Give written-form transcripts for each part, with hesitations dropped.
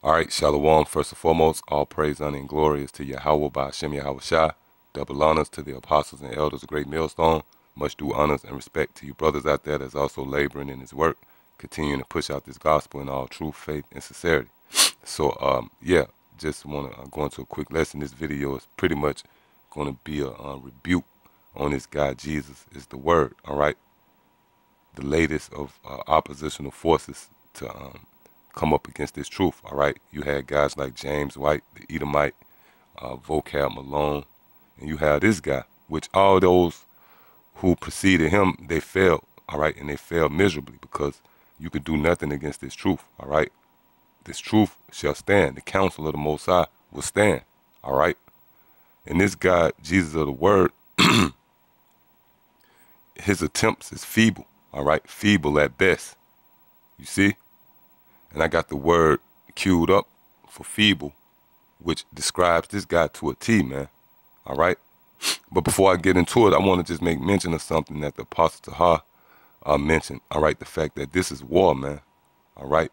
All right, Shalom. First and foremost, all praise, honor, and glory is to Yahweh by Hashem Yahweh Shai. Double honors to the apostles and elders of Great Millstone. Much due honors and respect to you brothers out there that's also laboring in his work, continuing to push out this gospel in all truth, faith, and sincerity. So, yeah, just want to go into a quick lesson. This video is pretty much going to be a rebuke on this guy, Jesus is the word, all right? The latest of oppositional forces to come up against this truth, all right? You had guys like James White, the Edomite, Vocab Malone, and you have this guy, which all those who preceded him, they failed, all right? And they failed miserably because you could do nothing against this truth, all right? This truth shall stand. The counsel of the Most High will stand, all right? And this guy, Jesus of the Word, his attempts is feeble, all right? Feeble at best, you see? And I got the word queued up for feeble, which describes this guy to a T, man. All right? But before I get into it, I want to just make mention of something that the Apostle Taha mentioned. All right? The fact that this is war, man. All right?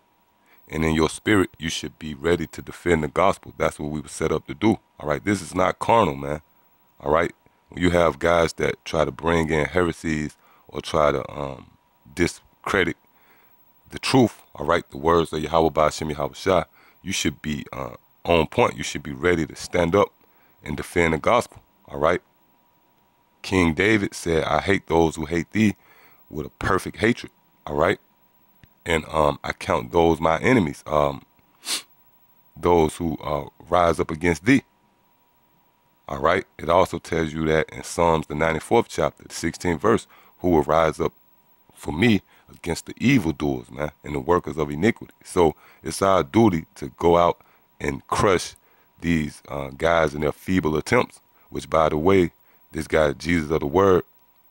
And in your spirit, you should be ready to defend the gospel. That's what we were set up to do. All right? This is not carnal, man. All right? When you have guys that try to bring in heresies or try to discredit the truth, all right, the words of Yahweh by Hashem Yahweh Shai, you should be on point. You should be ready to stand up and defend the gospel, all right? King David said, I hate those who hate thee with a perfect hatred, all right? And I count those my enemies, those who rise up against thee, all right? It also tells you that in Psalms, the 94th chapter, the 16th verse, who will rise up for me against the evildoers, man, and the workers of iniquity. So it's our duty to go out and crush these guys in their feeble attempts, which, by the way, this guy, Jesus of the Word,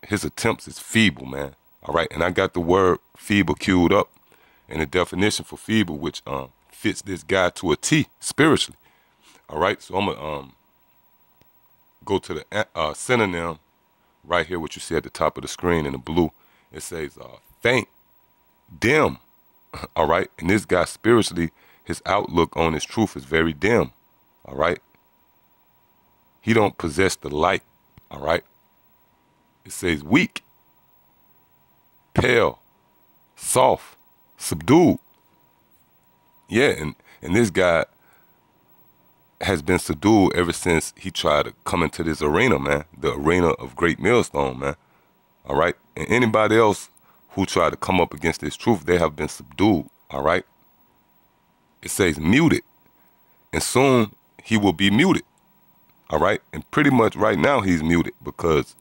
his attempts is feeble, man. All right, and I got the word feeble queued up and the definition for feeble, which fits this guy to a T spiritually. All right, so I'm going to go to the synonym right here, what you see at the top of the screen in the blue. It says faint, dim, all right? And this guy spiritually, his outlook on his truth is very dim, all right? He don't possess the light, all right? It says weak, pale, soft, subdued. Yeah, and this guy has been subdued ever since he tried to come into this arena, man, the arena of Great Millstone, man. All right? And anybody else who try to come up against this truth, they have been subdued, all right? It says muted, and soon he will be muted, all right? And pretty much right now he's muted because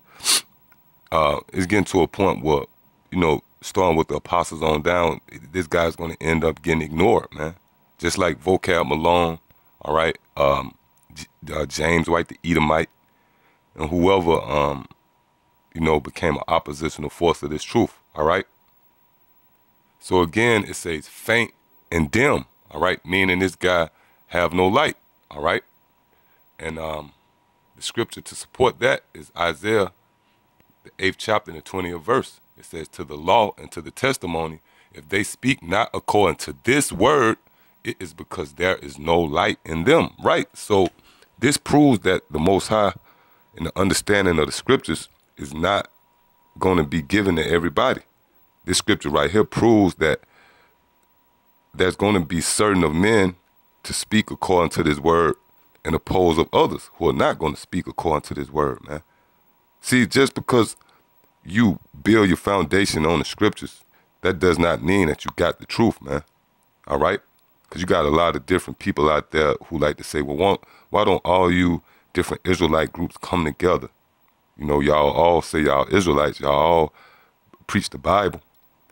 it's getting to a point where, you know, starting with the apostles on down, this guy's going to end up getting ignored, man. Just like Vocab Malone, all right, James White, the Edomite, and whoever, you know, became an oppositional force of this truth, all right? So again, it says faint and dim, all right? Meaning this guy have no light, all right? And the scripture to support that is Isaiah, the 8th chapter and the 20th verse. It says, to the law and to the testimony, if they speak not according to this word, it is because there is no light in them, right? So this proves that the Most High and the understanding of the scriptures is not going to be given to everybody. This scripture right here proves that there's going to be certain of men to speak according to this word and oppose of others who are not going to speak according to this word, man. See, just because you build your foundation on the scriptures, that does not mean that you got the truth, man. All right? Because you got a lot of different people out there who like to say, well, why don't all you different Israelite groups come together? You know, y'all all say y'all Israelites, y'all all preach the Bible.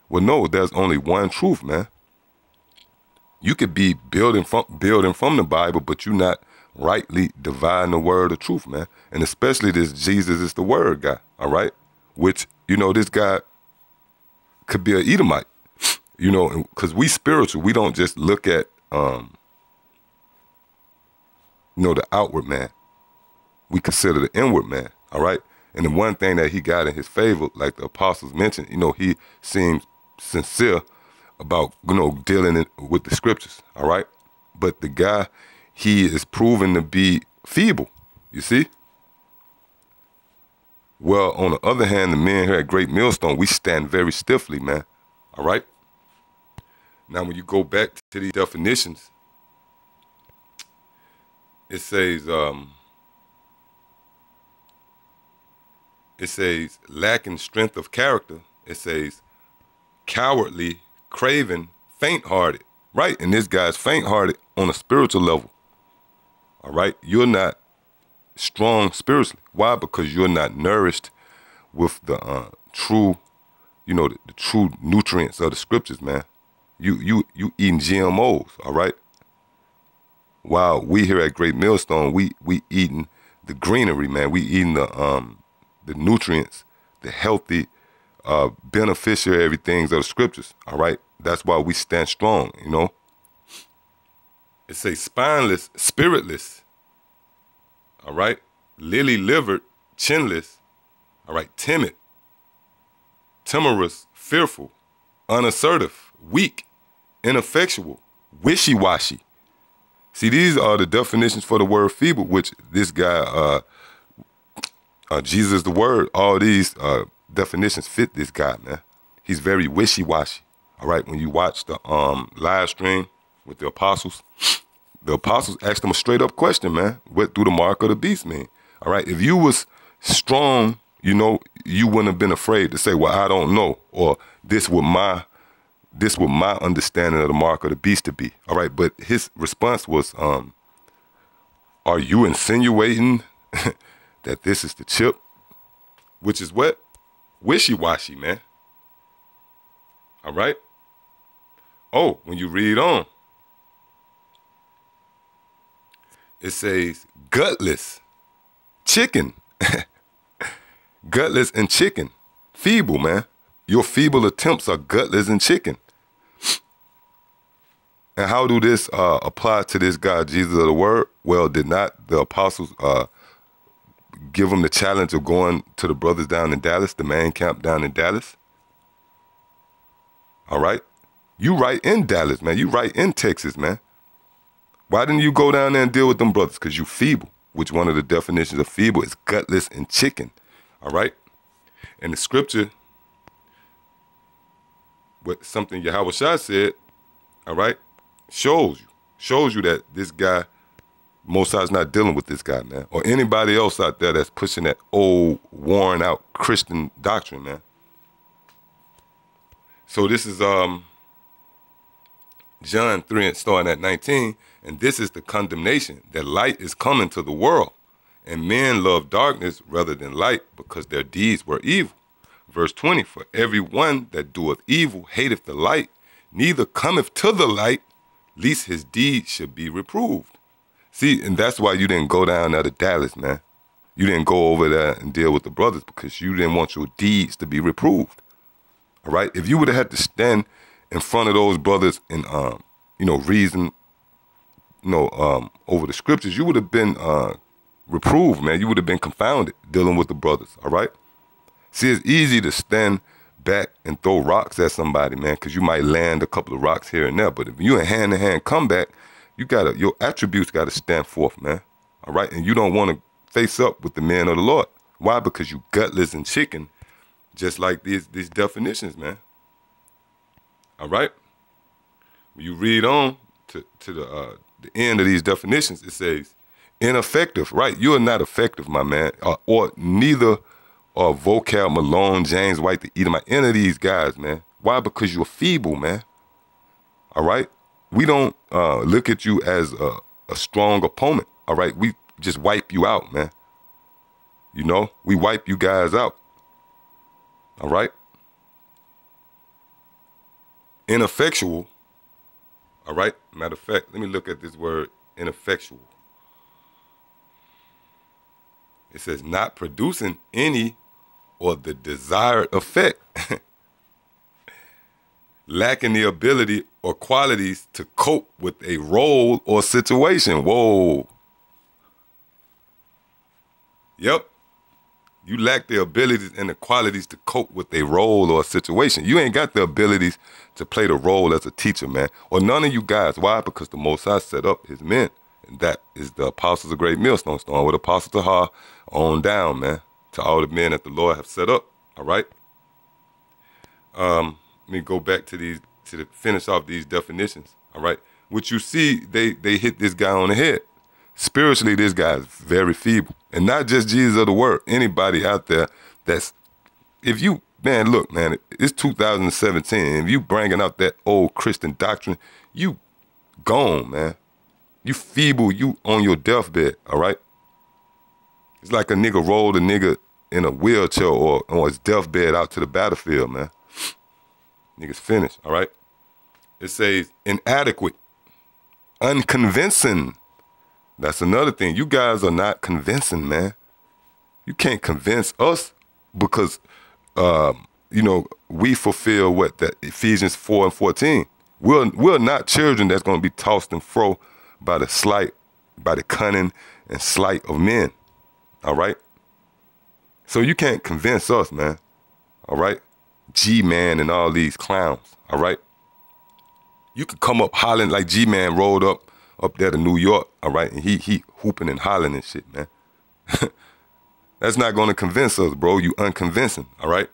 Well, no, there's only one truth, man. You could be building from the Bible, but you're not rightly dividing the word of truth, man. And especially this Jesus is the word guy, all right? Which, you know, this guy could be an Edomite, you know, because we spiritual. We don't just look at, you know, the outward man. We consider the inward man, all right? And the one thing that he got in his favor, like the apostles mentioned, you know, he seems sincere about, you know, dealing with the scriptures, all right? But the guy, he is proven to be feeble, you see? Well, on the other hand, the men here at Great Millstone, we stand very stiffly, man. All right? Now, when you go back to these definitions, it says lacking strength of character. It says cowardly, craven, faint-hearted. Right? And this guy's faint-hearted on a spiritual level. All right? You're not strong spiritually. Why? Because you're not nourished with the true, the true nutrients of the scriptures, man. You eating GMOs, all right? While we here at Great Millstone, we eating the greenery, man. We eating the nutrients, the healthy, beneficiary things of the scriptures, all right? That's why we stand strong, It says spineless, spiritless, all right? Lily-livered, chinless, all right? Timid, timorous, fearful, unassertive, weak, ineffectual, wishy-washy. See, these are the definitions for the word feeble, which this guy, Jesus the Word, all these definitions fit this guy, man. He's very wishy-washy, all right? When you watch the live stream with the apostles asked him a straight-up question, man. What do the mark of the beast mean? All right, if you was strong, you wouldn't have been afraid to say, well, I don't know, or this would my understanding of the mark of the beast to be. All right, but his response was, are you insinuating that this is the chip? Which is what? Wishy-washy, man. All right? Oh, when you read on, it says gutless, chicken. Gutless and chicken. Feeble, man. Your feeble attempts are gutless and chicken. And how do this apply to this guy, Jesus of the Word? Well, did not the apostles give him the challenge of going to the brothers down in Dallas, the man camp down in Dallas? All right? You right in Dallas, man. You right in Texas, man. Why didn't you go down there and deal with them brothers? Because you feeble, which one of the definitions of feeble is gutless and chicken. All right? And the scripture, what something Yahweh Shai said, all right, shows you that this guy, Most High's not dealing with this guy, man, or anybody else out there that's pushing that old, worn-out Christian doctrine, man. So this is John 3 and starting at 19, and this is the condemnation, that light is coming to the world, and men love darkness rather than light because their deeds were evil. Verse 20, for everyone that doeth evil hateth the light, neither cometh to the light, lest his deeds should be reproved. See, and that's why you didn't go down there to Dallas, man. You didn't go over there and deal with the brothers because you didn't want your deeds to be reproved. All right? If you would have had to stand in front of those brothers and, reason, over the scriptures, you would have been reproved, man. You would have been confounded dealing with the brothers, all right? See, it's easy to stand back and throw rocks at somebody, man, because you might land a couple of rocks here and there. But if you in hand-to-hand combat, your attributes got to stand forth, man. All right? And you don't want to face up with the men of the Lord. Why? Because you gutless and chicken, just like these definitions, man. All right? When you read on to the end of these definitions, it says, ineffective, right? You are not effective, my man, or neither are Vocab, Malone, James White, the Edomite, any of these guys, man. Why? Because you're feeble, man. All right? We don't look at you as a strong opponent, all right? We just wipe you out, man. We wipe you guys out, all right? Ineffectual, all right? Matter of fact, let me look at this word, ineffectual. It says not producing any or the desired effect. Lacking the ability or qualities to cope with a role or situation. Whoa. Yep. You lack the abilities and the qualities to cope with a role or a situation. You ain't got the abilities to play the role as a teacher, man. Or none of you guys. Why? Because the Most High set up his men. And that is the apostles of Great Millstone, starting with Apostle Tahar on down, man, to all the men that the Lord have set up. All right? Let me go back to these, finish off these definitions. All right? What you see, they hit this guy on the head. Spiritually, this guy is very feeble. And not just Jesus of the Word. Anybody out there that's, if you, man, look, man, it's 2017. If you bringing up that old Christian doctrine, you gone, man. You feeble, you on your deathbed, all right? It's like a nigga rolled a nigga in a wheelchair or on his deathbed out to the battlefield, man. Nigga's finished, all right? It says inadequate, unconvincing. That's another thing. You guys are not convincing, man. You can't convince us because, we fulfill what that Ephesians 4:14. We're not children that's going to be tossed and fro by the cunning and sleight of men. All right. So you can't convince us, man. All right. G-Man and all these clowns. All right. You could come up hollering like G-Man rolled up there to New York. All right. And he hooping and hollering and shit, man. That's not going to convince us, bro. You unconvincing. All right.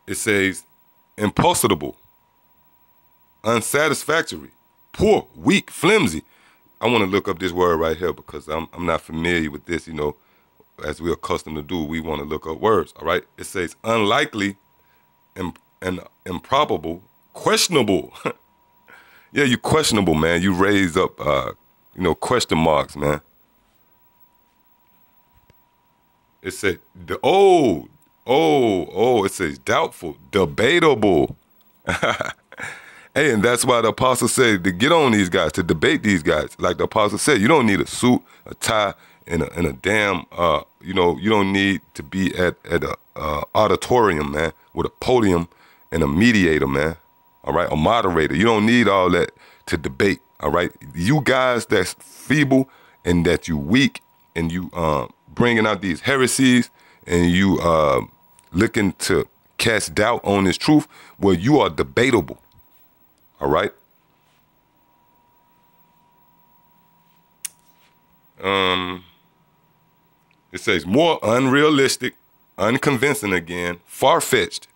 It says impossible, unsatisfactory, poor, weak, flimsy. I want to look up this word right here because I'm not familiar with this, as we're accustomed to do. We want to look up words, all right? It says unlikely and improbable, questionable. Yeah, you questionable, man. You raise up, question marks, man. It said, it says doubtful, debatable. Hey, and that's why the apostle said to get on these guys, to debate these guys. Like the apostle said, you don't need a suit, a tie, and a damn, you don't need to be at a auditorium, man, with a podium and a mediator, man. All right, a moderator. You don't need all that to debate. All right, you guys that's feeble and that you weak and you bringing out these heresies and you looking to cast doubt on this truth, well, you are debatable. All right. It says more unrealistic, unconvincing again, far-fetched.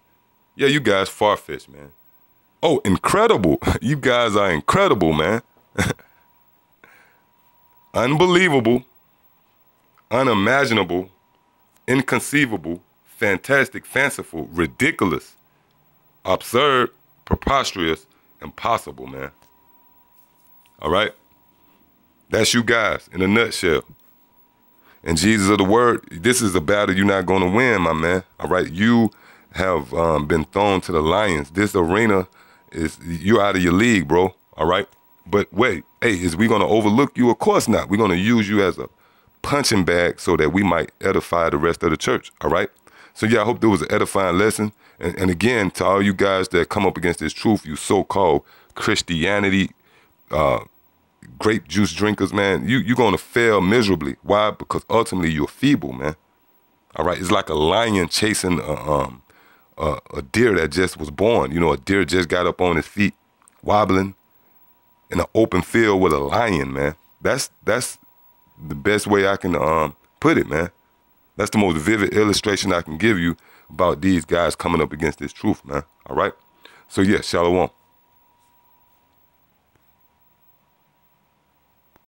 Yeah, you guys far-fetched, man. Oh, incredible. You guys are incredible, man. Unbelievable, unimaginable, inconceivable, fantastic, fanciful, ridiculous, absurd, preposterous, impossible, man. All right? That's you guys in a nutshell. And Jesus of the Word, this is a battle you're not going to win, my man. All right? You have been thrown to the lions. This arena you're out of your league, bro. All right? But wait, hey, is we going to overlook you? Of course not. We're going to use you as a punching bag so that we might edify the rest of the church. All right? So, yeah, I hope there was an edifying lesson. And again, to all you guys that come up against this truth, you so-called Christianity, grape juice drinkers, man, you're going to fail miserably. Why? Because ultimately you're feeble, man. All right? It's like a lion chasing a deer that just was born. A deer just got up on his feet, wobbling in an open field with a lion, man. That's the best way I can put it, man. That's the most vivid illustration I can give you about these guys coming up against this truth, man. All right? So, yeah, Shalom.